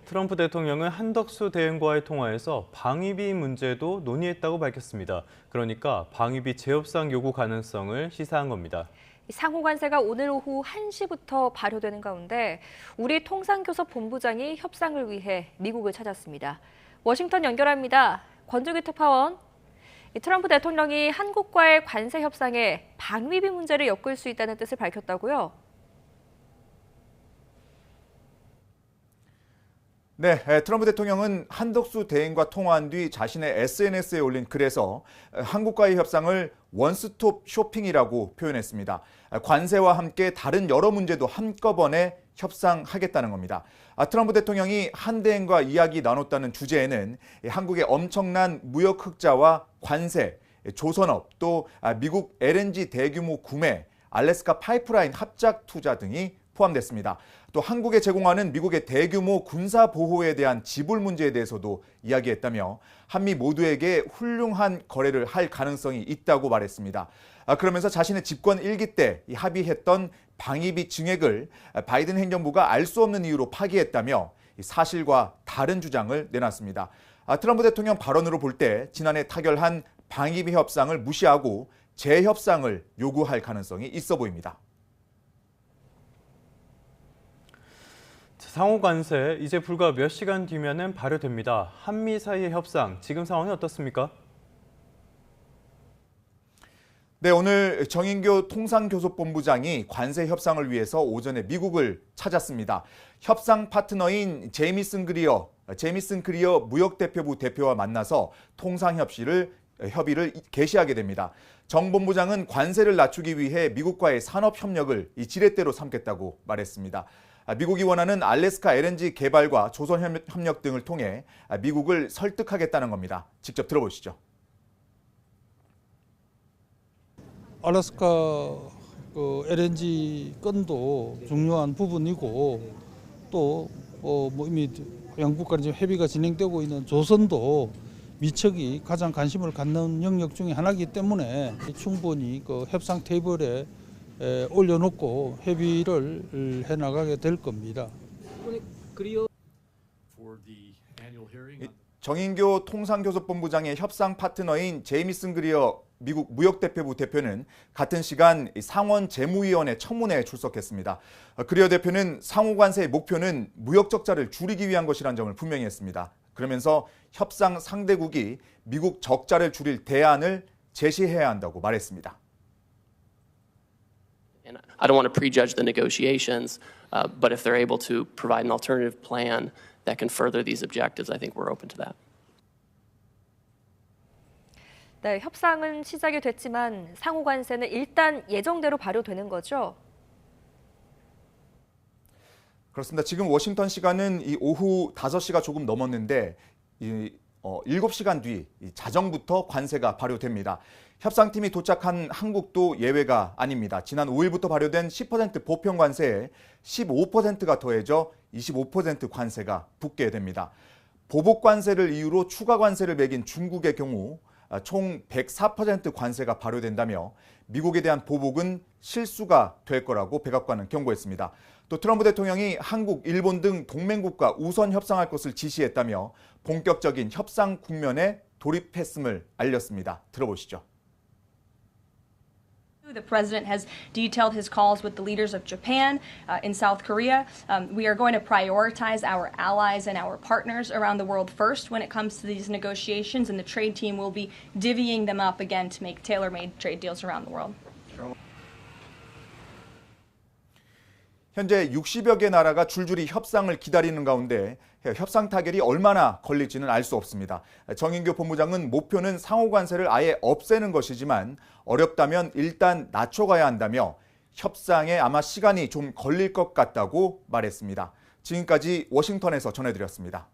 트럼프 대통령은 한덕수 대행과의 통화에서 방위비 문제도 논의했다고 밝혔습니다. 그러니까 방위비 재협상 요구 가능성을 시사한 겁니다. 상호 관세가 오늘 오후 1시부터 발효되는 가운데 우리 통상교섭본부장이 협상을 위해 미국을 찾았습니다. 워싱턴 연결합니다. 권주기 특파원. 트럼프 대통령이 한국과의 관세 협상에 방위비 문제를 엮을 수 있다는 뜻을 밝혔다고요? 네, 트럼프 대통령은 한덕수 대행과 통화한 뒤 자신의 SNS에 올린 글에서 한국과의 협상을 원스톱 쇼핑이라고 표현했습니다. 관세와 함께 다른 여러 문제도 한꺼번에 협상하겠다는 겁니다. 트럼프 대통령이 한 대행과 이야기 나눴다는 주제에는 한국의 엄청난 무역 흑자와 관세, 조선업, 또 미국 LNG 대규모 구매, 알래스카 파이프라인 합작 투자 등이 포함됐습니다. 또 한국에 제공하는 미국의 대규모 군사 보호에 대한 지불 문제에 대해서도 이야기했다며 한미 모두에게 훌륭한 거래를 할 가능성이 있다고 말했습니다. 그러면서 자신의 집권 1기 때 합의했던 방위비 증액을 바이든 행정부가 알 수 없는 이유로 파기했다며 사실과 다른 주장을 내놨습니다. 트럼프 대통령 발언으로 볼 때 지난해 타결한 방위비 협상을 무시하고 재협상을 요구할 가능성이 있어 보입니다. 상호 관세 이제 불과 몇 시간 뒤면은 발효됩니다. 한미 사이의 협상 지금 상황이 어떻습니까? 네, 오늘 정인교 통상교섭본부장이 관세 협상을 위해서 오전에 미국을 찾았습니다. 협상 파트너인 제이미슨 그리어 무역대표부 대표와 만나서 통상협의를 개시하게 됩니다. 정 본부장은 관세를 낮추기 위해 미국과의 산업협력을 지렛대로 삼겠다고 말했습니다. 미국이 원하는 알래스카 LNG 개발과 조선협력 등을 통해 미국을 설득하겠다는 겁니다. 직접 들어보시죠. 알래스카 LNG 건도 중요한 부분이고 또 이미 양국 간 협의가 진행되고 있는 조선도 미척이 가장 관심을 갖는 영역 중에 하나이기 때문에 충분히 협상 테이블에 올려놓고 협의를 해나가게 될 겁니다. 정인교 통상교섭본부장의 협상 파트너인 제이미슨 그리어 미국 무역대표부 대표는 같은 시간 상원 재무위원회 청문회에 출석했습니다. 그리어 대표는 상호 관세의 목표는 무역 적자를 줄이기 위한 것이라는 점을 분명히 했습니다. 그러면서 협상 상대국이 미국 적자를 줄일 대안을 제시해야 한다고 말했습니다. I don't want to prejudge the negotiations, but if they're able to provide an alternative plan that can further these objectives, I think we're open to that. 네, 협상은 시작이 됐지만 상호 관세는 일단 예정대로 발효되는 거죠? 그렇습니다. 지금 워싱턴 시간은 이 오후 5시가 조금 넘었는데 7시간 뒤 자정부터 관세가 발효됩니다. 협상팀이 도착한 한국도 예외가 아닙니다. 지난 5일부터 발효된 10% 보편 관세에 15%가 더해져 25% 관세가 붙게 됩니다. 보복 관세를 이유로 추가 관세를 매긴 중국의 경우 총 104% 관세가 발효된다며 미국에 대한 보복은 실수가 될 거라고 백악관은 경고했습니다. 또 트럼프 대통령이 한국, 일본 등 동맹국과 우선 협상할 것을 지시했다며 본격적인 협상 국면에 돌입했음을 알렸습니다. 들어보시죠. The president has detailed his calls with the leaders of Japan and South Korea. We are going to prioritize our allies and our partners around the world first when it comes to these negotiations, and the trade team will be divvying them up again to make tailor-made trade deals around the world. 현재 60여 개 나라가 줄줄이 협상을 기다리는 가운데 협상 타결이 얼마나 걸릴지는 알 수 없습니다. 정인교 본부장은 목표는 상호 관세를 아예 없애는 것이지만 어렵다면 일단 낮춰가야 한다며 협상에 아마 시간이 좀 걸릴 것 같다고 말했습니다. 지금까지 워싱턴에서 전해드렸습니다.